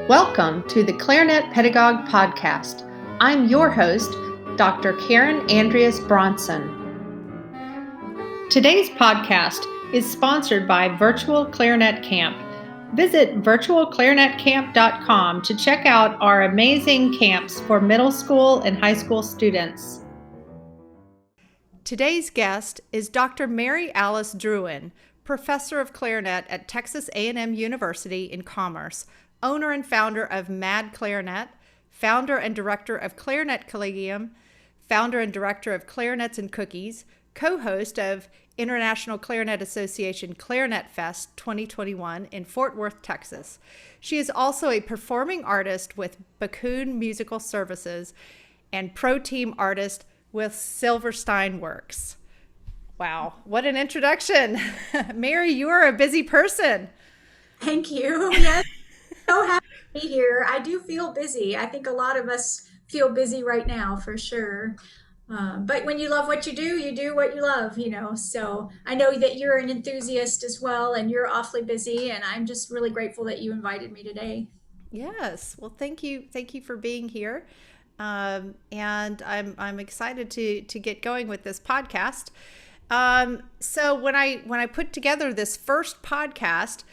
Welcome to the Clarinet Pedagogue Podcast. I'm your host, Dr. Karen Andreas Bronson. Today's podcast is sponsored by Virtual Clarinet Camp. Visit virtualclarinetcamp.com to check out our amazing camps for middle school and high school students. Today's guest is Dr. Mary Alice Druhan, professor of clarinet at Texas A&M University in Commerce, owner and founder of Mad Clarinet, founder and director of Clarinet Collegium, founder and director of Clarinets and Cookies, co-host of International Clarinet Association Clarinet Fest 2021 in Fort Worth, Texas. She is also a performing artist with Bakun Musical Services and pro team artist with Silverstein Works. Wow, what an introduction. Mary, you are a busy person. Thank you. Yes, so happy to be here. I do feel busy. I think a lot of us feel busy right now for sure. But when you love what you do what you love, So I know that you're an enthusiast as well, and you're awfully busy, and I'm just really grateful that you invited me today. Yes. Well, thank you. Thank you for being here. And I'm excited to get going with this podcast. So when I put together this first podcast,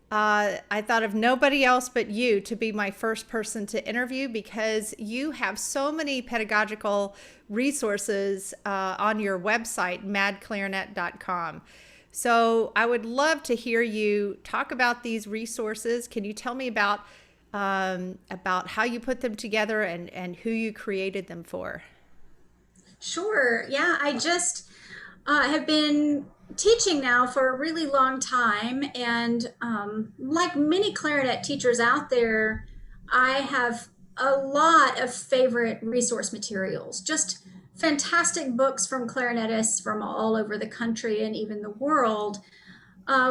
I thought of nobody else but you to be my first person to interview, because you have so many pedagogical resources on your website, madclarinet.com. So I would love to hear you talk about these resources. Can you tell me about how you put them together and who you created them for? Sure. Yeah, I just have been teaching now for a really long time, and like many clarinet teachers out there, I have a lot of favorite resource materials, just fantastic books from clarinetists from all over the country and even the world,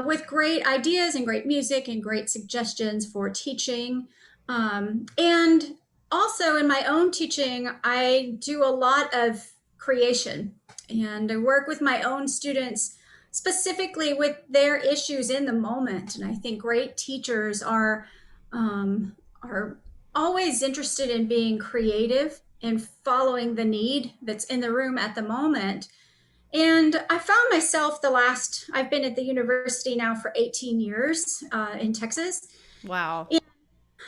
with great ideas and great music and great suggestions for teaching. And also in my own teaching, I do a lot of creation, and I work with my own students specifically with their issues in the moment. And I think great teachers are always interested in being creative and following the need that's in the room at the moment. And I found myself I've been at the university now for 18 years in Texas. Wow. And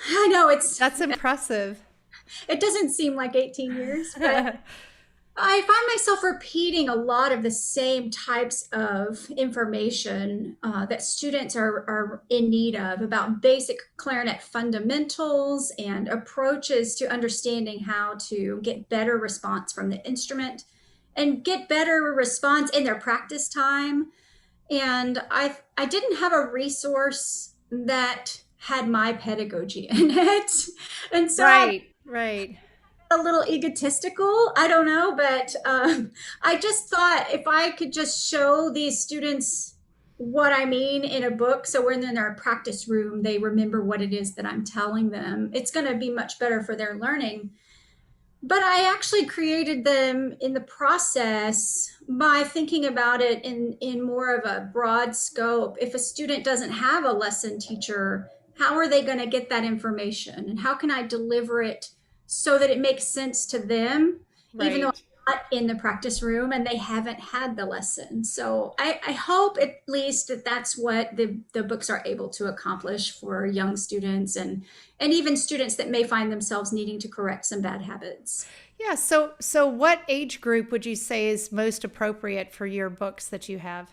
I know that's impressive. It doesn't seem like 18 years, but I find myself repeating a lot of the same types of information that students are in need of about basic clarinet fundamentals and approaches to understanding how to get better response from the instrument and get better response in their practice time. And I didn't have a resource that had my pedagogy in it. And so right. A little egotistical, I don't know, but I just thought if I could just show these students what I mean in a book, so when in their practice room, they remember what it is that I'm telling them, it's going to be much better for their learning. But I actually created them in the process by thinking about it in more of a broad scope. If a student doesn't have a lesson teacher, how are they going to get that information? And how can I deliver it so that it makes sense to them, even though I'm not in the practice room and they haven't had the lesson? So I hope at least that's what the books are able to accomplish for young students and even students that may find themselves needing to correct some bad habits. Yeah. So what age group would you say is most appropriate for your books that you have?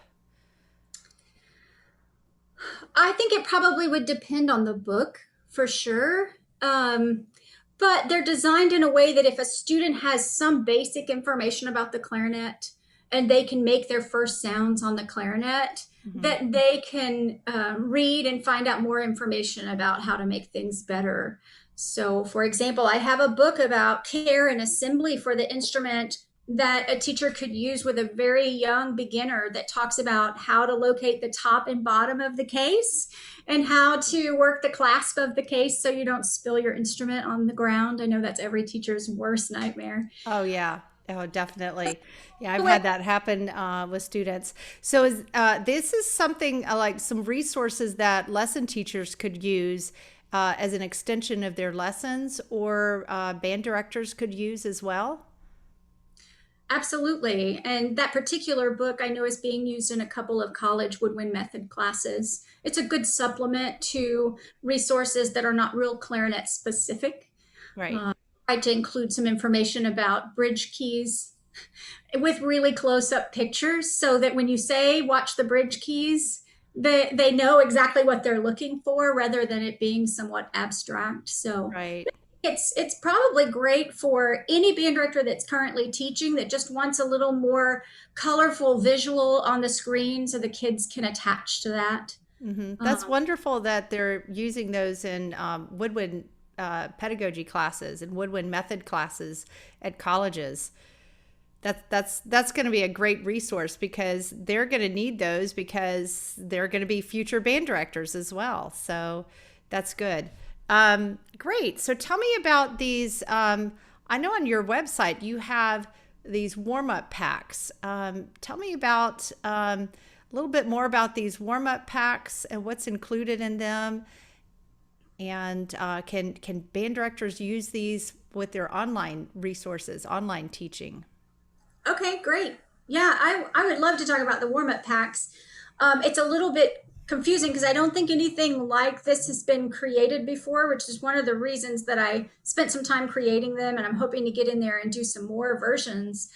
I think it probably would depend on the book for sure. But they're designed in a way that if a student has some basic information about the clarinet and they can make their first sounds on the clarinet, that they can read and find out more information about how to make things better. So, for example, I have a book about care and assembly for the instrument that a teacher could use with a very young beginner that talks about how to locate the top and bottom of the case and how to work the clasp of the case so you don't spill your instrument on the ground. I know that's every teacher's worst nightmare. Oh, yeah. Oh, definitely. Yeah, I've had that happen with students. So this is something like some resources that lesson teachers could use as an extension of their lessons, or band directors could use as well? Absolutely. And that particular book I know is being used in a couple of college woodwind method classes. It's a good supplement to resources that are not real clarinet specific. Right. I tried to include some information about bridge keys with really close up pictures so that when you say watch the bridge keys, they know exactly what they're looking for rather than it being somewhat abstract. So Right. it's probably great for any band director that's currently teaching that just wants a little more colorful visual on the screen so the kids can attach to that. That's wonderful that they're using those in woodwind pedagogy classes and woodwind method classes at colleges. That's going to be a great resource because they're going to need those because they're going to be future band directors as well. So that's good. Great. So tell me about these. I know on your website you have these warm-up packs. Tell me about a little bit more about these warm-up packs and what's included in them. And can band directors use these with their online resources, online teaching? Okay, great. Yeah, I would love to talk about the warm-up packs. It's a little bit confusing because I don't think anything like this has been created before, which is one of the reasons that I spent some time creating them, and I'm hoping to get in there and do some more versions.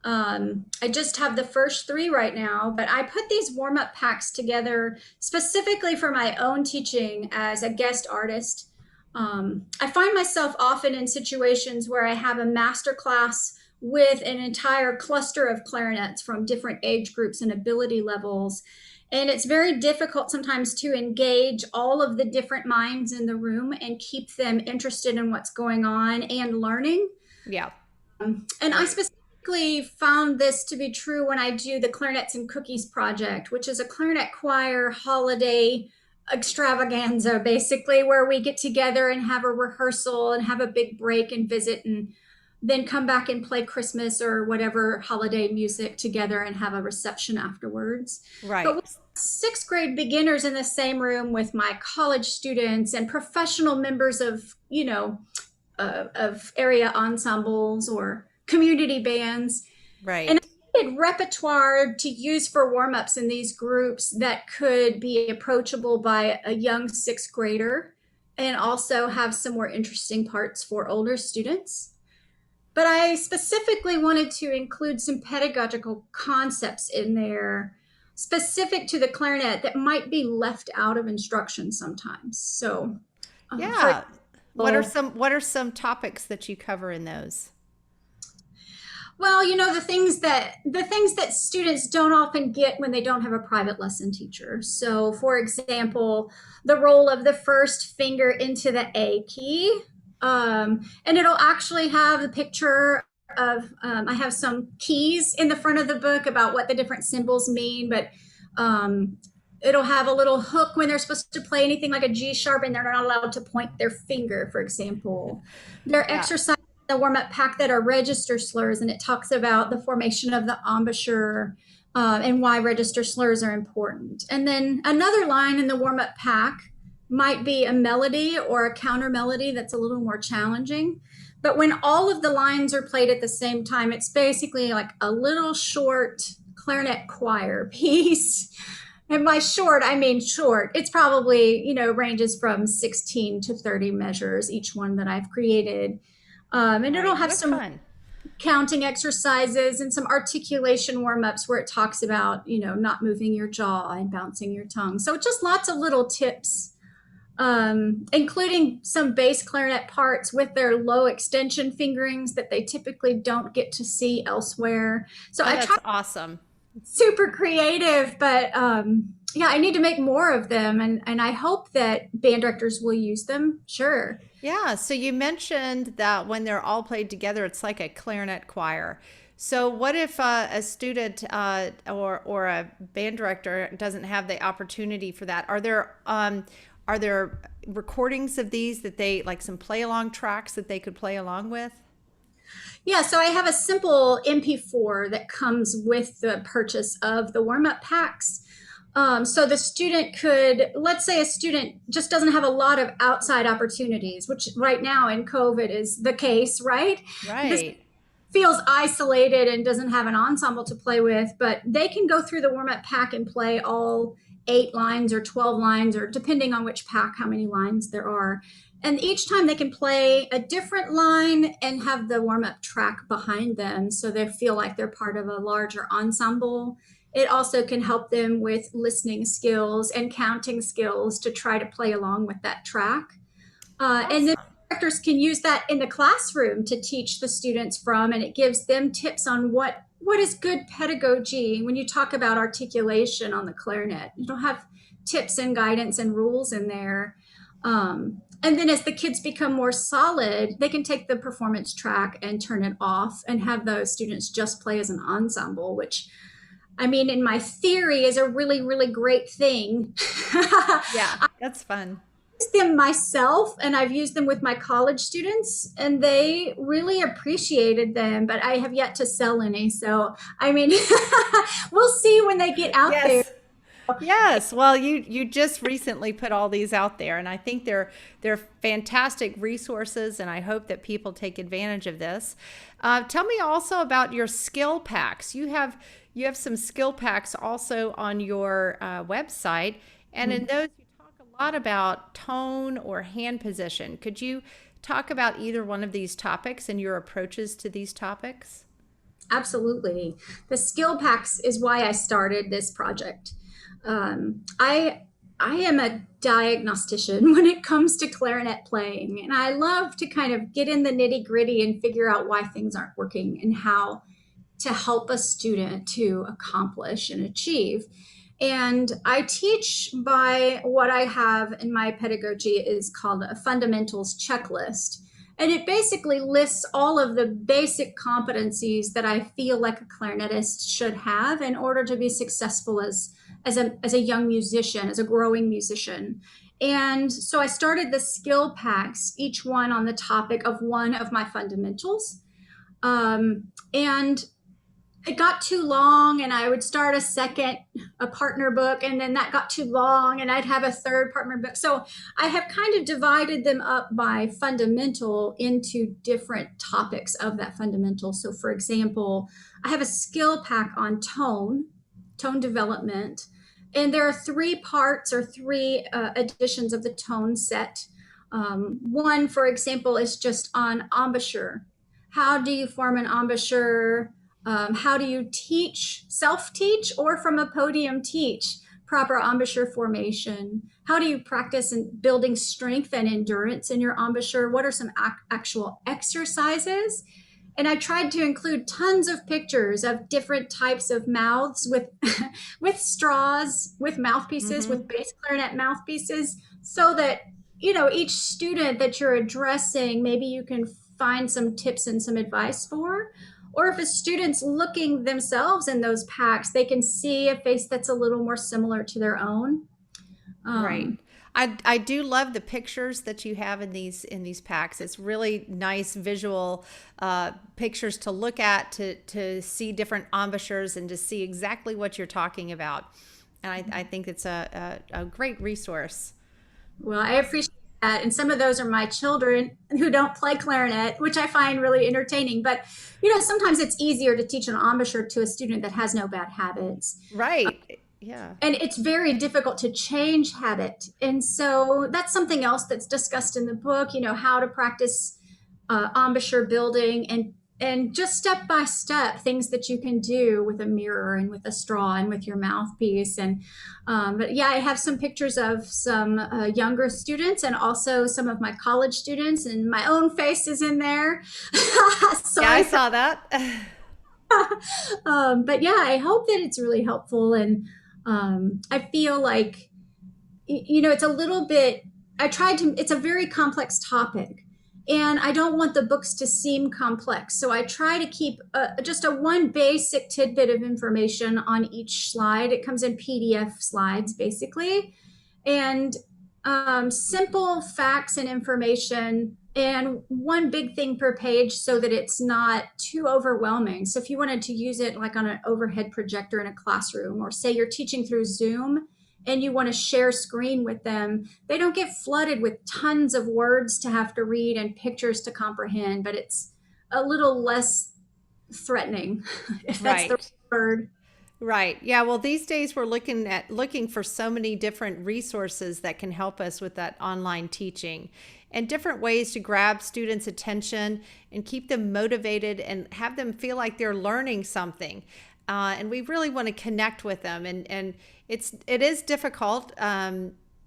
I just have the first 3 right now, but I put these warm-up packs together specifically for my own teaching as a guest artist. I find myself often in situations where I have a master class with an entire cluster of clarinets from different age groups and ability levels. And it's very difficult sometimes to engage all of the different minds in the room and keep them interested in what's going on and learning. Yeah. And I specifically found this to be true when I do the Clarinets and Cookies project, which is a clarinet choir holiday extravaganza, basically, where we get together and have a rehearsal and have a big break and visit and then come back and play Christmas or whatever holiday music together and have a reception afterwards. Right. But with 6th grade beginners in the same room with my college students and professional members of, of area ensembles or community bands. Right. And I needed repertoire to use for warm-ups in these groups that could be approachable by a young 6th grader and also have some more interesting parts for older students. But I specifically wanted to include some pedagogical concepts in there specific to the clarinet that might be left out of instruction sometimes. So, yeah. What are some topics that you cover in those? Well, the things that students don't often get when they don't have a private lesson teacher. So, for example, the role of the first finger into the A key. And it'll actually have the picture of, I have some keys in the front of the book about what the different symbols mean, but it'll have a little hook when they're supposed to play anything like a G sharp and they're not allowed to point their finger, for example. There are exercises in the warm-up pack that are register slurs, and it talks about the formation of the embouchure and why register slurs are important. And then another line in the warm-up pack might be a melody or a counter melody that's a little more challenging. But when all of the lines are played at the same time, it's basically like a little short clarinet choir piece. And by short, I mean short. It's probably, ranges from 16 to 30 measures, each one that I've created. And it'll have some fun counting exercises and some articulation warm-ups where it talks about, not moving your jaw and bouncing your tongue. So just lots of little tips, including some bass clarinet parts with their low extension fingerings that they typically don't get to see elsewhere. So that's awesome. Super creative, but I need to make more of them, and I hope that band directors will use them. Sure. Yeah. So you mentioned that when they're all played together, it's like a clarinet choir. So what if a student or a band director doesn't have the opportunity for that? Are there recordings of these that they like, some play along tracks that they could play along with? Yeah, so I have a simple MP4 that comes with the purchase of the warm-up packs. So the student could, let's say a student just doesn't have a lot of outside opportunities, which right now in COVID is the case, right? This Right. feels isolated and doesn't have an ensemble to play with, but they can go through the warm-up pack and play all 8 lines or 12 lines, or depending on which pack, how many lines there are. And each time they can play a different line and have the warm-up track behind them so they feel like they're part of a larger ensemble. It also can help them with listening skills and counting skills to try to play along with that track. And then Awesome. directors can use that in the classroom to teach the students from, and it gives them tips on what is good pedagogy. When you talk about articulation on the clarinet, you don't have tips and guidance and rules in there. And then as the kids become more solid, they can take the performance track and turn it off and have those students just play as an ensemble, which, I mean, in my theory is a really, really great thing. Yeah, that's fun. Used them myself, and I've used them with my college students, and they really appreciated them, but I have yet to sell any. So, I mean, we'll see when they get out there. Yes. Yes. Well, you just recently put all these out there, and I think they're fantastic resources, and I hope that people take advantage of this. Tell me also about your skill packs. You have some skill packs also on your website, and in those you talk a lot about tone or hand position. Could you talk about either one of these topics and your approaches to these topics? Absolutely. The skill packs is why I started this project. I am a diagnostician when it comes to clarinet playing, and I love to kind of get in the nitty gritty and figure out why things aren't working and how to help a student to accomplish and achieve. And I teach by what I have in my pedagogy is called a fundamentals checklist. And it basically lists all of the basic competencies that I feel like a clarinetist should have in order to be successful as a young musician, as a growing musician. And so I started the skill packs, each one on the topic of one of my fundamentals. And it got too long, and I would start a partner book, and then that got too long, and I'd have a third partner book. So I have kind of divided them up by fundamental into different topics of that fundamental. So for example, I have a skill pack on tone development, and there are 3 parts or 3 editions of the tone set. One, for example, is just on embouchure. How do you form an embouchure? How do you teach, self-teach, or from a podium teach proper embouchure formation? How do you practice in building strength and endurance in your embouchure? What are some actual exercises? And I tried to include tons of pictures of different types of mouths with with straws, with mouthpieces, Mm-hmm. with bass clarinet mouthpieces, so that each student that you're addressing, maybe you can find some tips and some advice for. Or if a student's looking themselves in those packs, they can see a face that's a little more similar to their own. Right. Um, I do love the pictures that you have in these packs. It's really nice visual pictures to look at to see different embouchures and to see exactly what you're talking about. And I think it's a great resource. well, I appreciate that. And some of those are my children who don't play clarinet, which I find really entertaining. But, sometimes it's easier to teach an embouchure to a student that has no bad habits. Right. Yeah. And it's very difficult to change habit. And so that's something else that's discussed in the book, how to practice embouchure building and just step by step things that you can do with a mirror and with a straw and with your mouthpiece. And but yeah, I have some pictures of some younger students and also some of my college students, and my own face is in there. Yeah, I Sorry. saw that. But yeah, I hope that it's really helpful. And I feel like, it's a little bit, it's a very complex topic. And I don't want the books to seem complex. So I try to keep just a one basic tidbit of information on each slide. It comes in PDF slides, basically. And simple facts and information, and one big thing per page so that it's not too overwhelming. So if you wanted to use it like on an overhead projector in a classroom, or say you're teaching through Zoom and you want to share screen with them, they don't get flooded with tons of words to have to read and pictures to comprehend, but it's a little less threatening, if that's the Right. word. Right. Yeah. Well, these days we're looking for so many different resources that can help us with that online teaching, and different ways to grab students' attention and keep them motivated and have them feel like they're learning something. And we really want to connect with them. And it is difficult.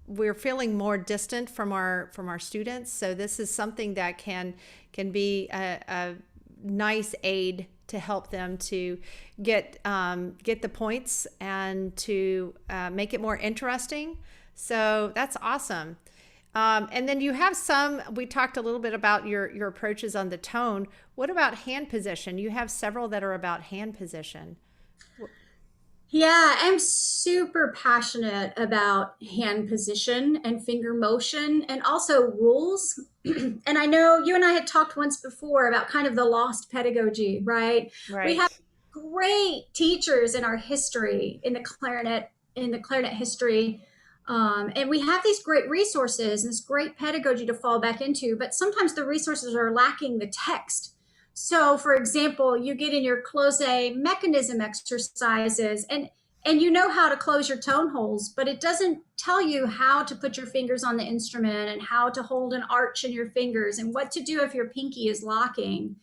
We're feeling more distant from our students. So this is something that can be a nice aid to help them to get the points and to make it more interesting. So that's awesome. And then you have we talked a little bit about your approaches on the tone. What about hand position? You have several that are about hand position. Yeah, I'm super passionate about hand position and finger motion and also rules. And I know you and I had talked once before about kind of the lost pedagogy, right? We have Right. great teachers in our history, in the clarinet history. And we have these great resources and this great pedagogy to fall back into, but sometimes the resources are lacking the text. So, for example, you get in your close mechanism exercises, and you know how to close your tone holes, but it doesn't tell you how to put your fingers on the instrument and how to hold an arch in your fingers and what to do if your pinky is locking.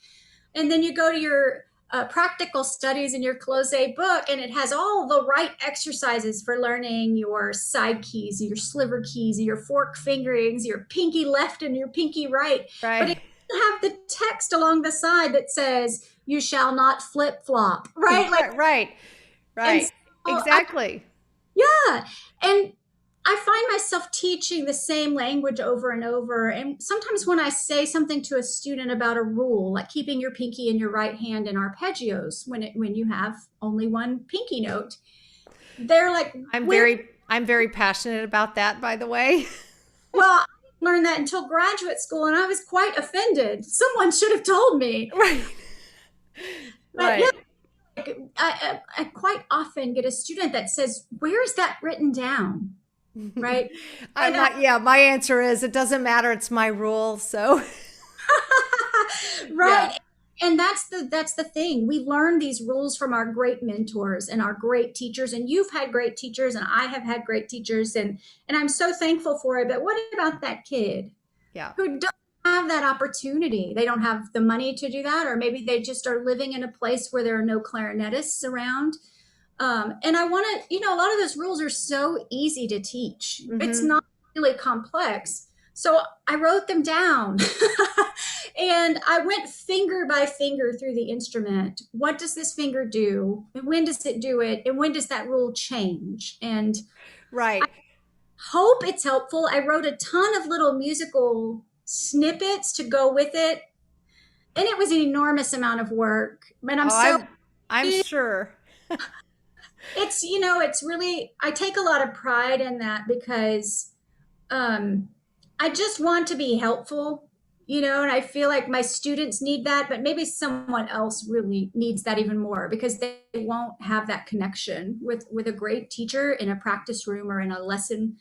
And then you go to your practical studies in your close book, and it has all the right exercises for learning your side keys, your sliver keys, your fork fingerings, your pinky left and your pinky right. But Right. it doesn't have the text along the side that says you shall not flip flop, right? Like, Right. Right. and Right. so Exactly. yeah, and I find myself teaching the same language over and over. And sometimes when I say something to a student about a rule, like keeping your pinky in your right hand in arpeggios when you have only one pinky note, they're like, I'm "Where?" very passionate about that, by the way. Well, I didn't learn that until graduate school, and I was quite offended. Someone should have told me. Right. But yeah, Right. like, I quite often get a student that says, "Where is that written down?" Right? And My answer is it doesn't matter. It's my rule. So yeah. right. And that's the thing. We learn these rules from our great mentors and our great teachers. And you've had great teachers, and I have had great teachers, and I'm so thankful for it. But what about that kid Yeah. who don't have that opportunity? They don't have the money to do that, or maybe they just are living in a place where there are no clarinetists around. And I want to, a lot of those rules are so easy to teach. It's Hmm. not really complex. So I wrote them down and I went finger by finger through the instrument. What does this finger do? And when does it do it? And when does that rule change? And I Right. hope it's helpful. I wrote a ton of little musical snippets to go with it. And it was an enormous amount of work. But I'm Oh, so I'm sure. it's really, I take a lot of pride in that because I just want to be helpful, and I feel like my students need that, but maybe someone else really needs that even more because they won't have that connection with a great teacher in a practice room or in a lesson.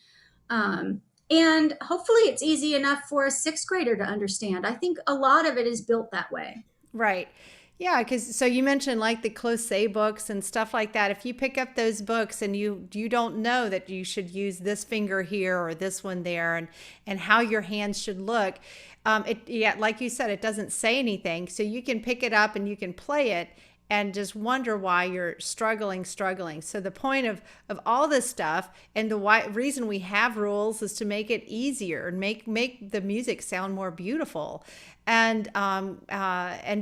And hopefully it's easy enough for a sixth grader to understand. I think a lot of it is built that way. Right. Yeah, because so you mentioned like the close books and stuff like that. If you pick up those books and you don't know that you should use this finger here or this one there, and how your hands should look, like you said, it doesn't say anything. So you can pick it up and you can play it and just wonder why you're struggling. So the point of all this stuff and the reason we have rules is to make it easier and make the music sound more beautiful, and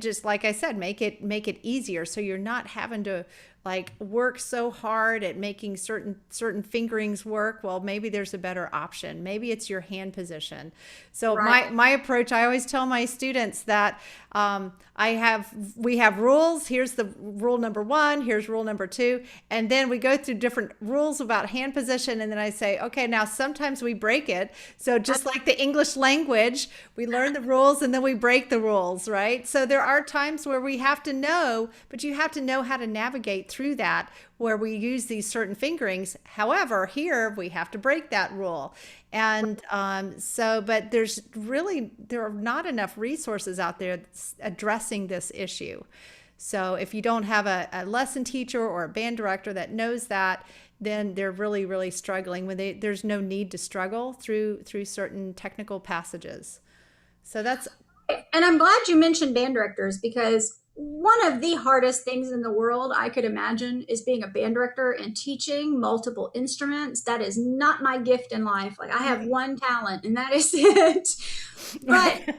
just like I said, make it easier so you're not having to like work so hard at making certain fingerings work. Well, maybe there's a better option. Maybe it's your hand position. So Right. my approach, I always tell my students that we have rules. Here's the rule number 1. Here's rule number 2, and then we go through different rules about hand position, and then I say, okay, now sometimes we break it. So just like the English language, we learn the rules and then we break the rules, right? So there are times where we have to know, but you have to know how to navigate through that, where we use these certain fingerings. However, here we have to break that rule. And but there are not enough resources out there that's addressing this issue. So if you don't have a lesson teacher or a band director that knows that, then they're really, really struggling when there's no need to struggle through certain technical passages. So that's. And I'm glad you mentioned band directors, because one of the hardest things in the world I could imagine is being a band director and teaching multiple instruments. That is not my gift in life. Like, I have one talent and that is it. But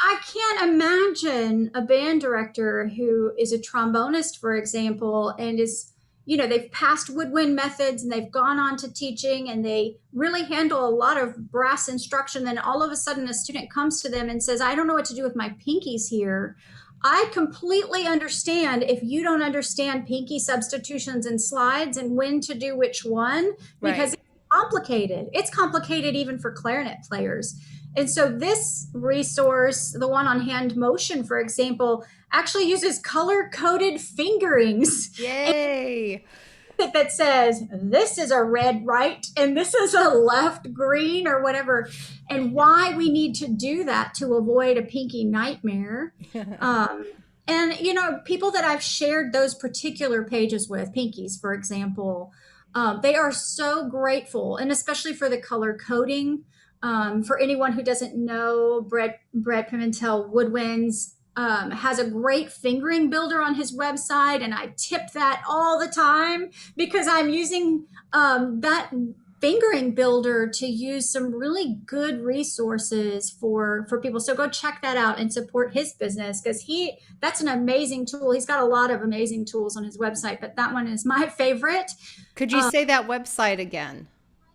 I can't imagine a band director who is a trombonist, for example, and is, they've passed woodwind methods and they've gone on to teaching and they really handle a lot of brass instruction. Then all of a sudden a student comes to them and says, I don't know what to do with my pinkies here. I completely understand if you don't understand pinky substitutions and slides and when to do which one, because It's complicated. It's complicated even for clarinet players. And so this resource, the one on hand motion, for example, actually uses color-coded fingerings. Yay! That says, this is a red right and this is a left green or whatever, and why we need to do that to avoid a pinky nightmare. And people that I've shared those particular pages with, pinkies, for example, they are so grateful, and especially for the color coding. For anyone who doesn't know, Brett Pimentel Woodwinds has a great fingering builder on his website, and I tip that all the time because I'm using that fingering builder to use some really good resources for people. So go check that out and support his business, because that's an amazing tool. He's got a lot of amazing tools on his website, but that one is my favorite. Could you say that website again?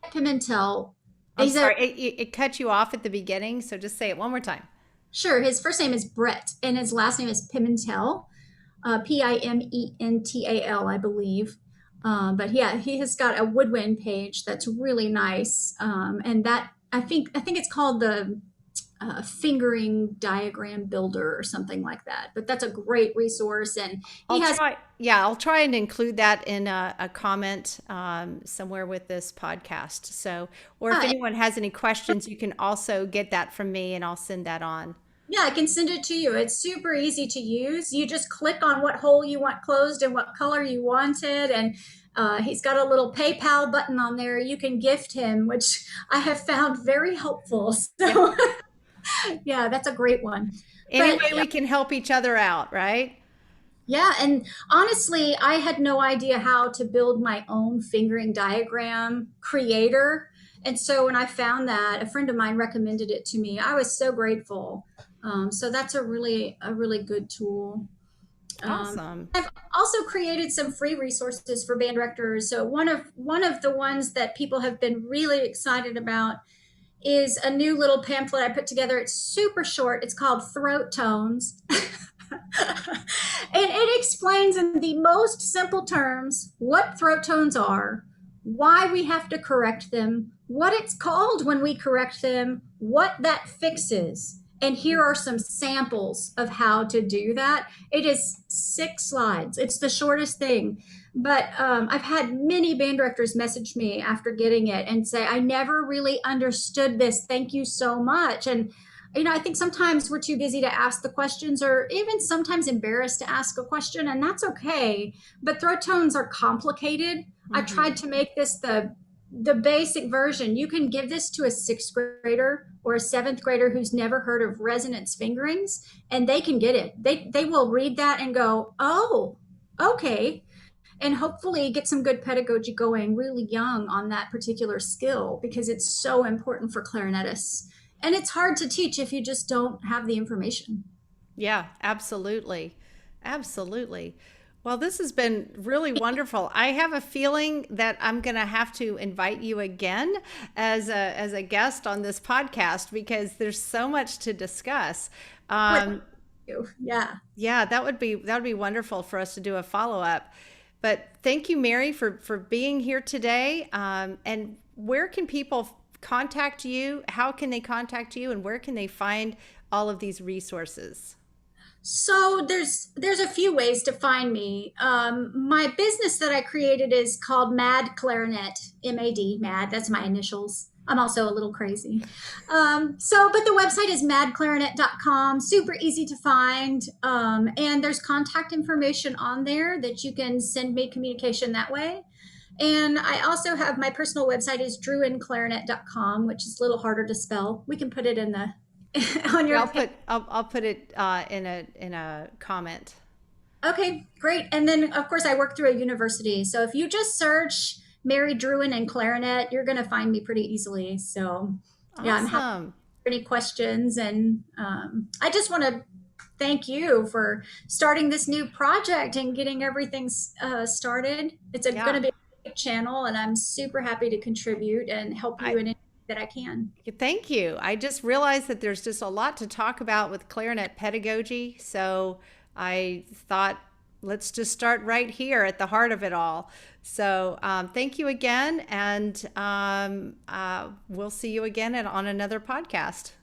Pimentel. I'm sorry, it cut you off at the beginning, so just say it one more time. Sure. His first name is Brett and his last name is Pimentel, Pimental, I believe. But yeah, he has got a woodwind page that's really nice. And that I think it's called the fingering diagram builder or something like that. But that's a great resource. And I'll try and include that in a comment somewhere with this podcast. So, or if anyone has any questions, you can also get that from me and I'll send that on. Yeah, I can send it to you. It's super easy to use. You just click on what hole you want closed and what color you want it. And he's got a little PayPal button on there. You can gift him, which I have found very helpful. So yeah, that's a great one. Anyway, we can help each other out, right? Yeah. And honestly, I had no idea how to build my own fingering diagram creator. And so when I found that, a friend of mine recommended it to me. I was so grateful. So that's a really good tool. Awesome. I've also created some free resources for band directors. So one of the ones that people have been really excited about is a new little pamphlet I put together. It's super short. It's called Throat Tones. And it explains in the most simple terms what throat tones are, why we have to correct them, what it's called when we correct them, what that fixes. And here are some samples of how to do that. It is 6 slides. It's the shortest thing. But I've had many band directors message me after getting it and say, I never really understood this. Thank you so much. And, I think sometimes we're too busy to ask the questions, or even sometimes embarrassed to ask a question, and that's okay. But throat tones are complicated. Mm-hmm. I tried to make this the basic version. You can give this to a 6th grader or a 7th grader who's never heard of resonance fingerings, and they can get it. They will read that and go, oh, okay. And hopefully get some good pedagogy going really young on that particular skill, because it's so important for clarinetists. And it's hard to teach if you just don't have the information. Yeah, absolutely. Absolutely. Well, this has been really wonderful. I have a feeling that I'm going to have to invite you again as a guest on this podcast because there's so much to discuss. Yeah. Yeah, that would be wonderful for us to do a follow-up. But thank you, Mary, for being here today. And where can people contact you? How can they contact you? And where can they find all of these resources? So there's a few ways to find me. My business that I created is called Mad Clarinet, MAD, Mad. That's my initials. I'm also a little crazy. But the website is madclarinet.com. Super easy to find. And there's contact information on there that you can send me communication that way. And I also have my personal website is druhanclarinet.com, which is a little harder to spell. We can put it in the on your. I'll put it in a comment. Okay, great. And then of course I work through a university. So if you just search Mary Druhan and clarinet, you're going to find me pretty easily. So yeah, I'm happy for any questions. And I just want to thank you for starting this new project and getting everything started. It's going to be a big channel, and I'm super happy to contribute and help you in any that I can. Thank you. I just realized that there's just a lot to talk about with clarinet pedagogy. So I thought, let's just start right here at the heart of it all. So thank you again. And we'll see you again on another podcast.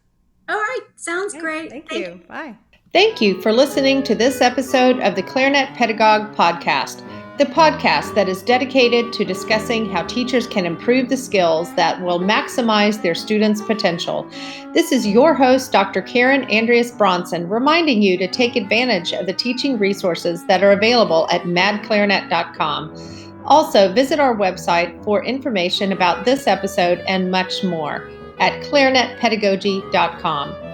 All right. Sounds great. Thank you. Bye. Thank you for listening to this episode of the Clarinet Pedagogue Podcast, the podcast that is dedicated to discussing how teachers can improve the skills that will maximize their students' potential. This is your host, Dr. Karen Andreas Bronson, reminding you to take advantage of the teaching resources that are available at madclarinet.com. Also, visit our website for information about this episode and much more at clarinetpedagogy.com.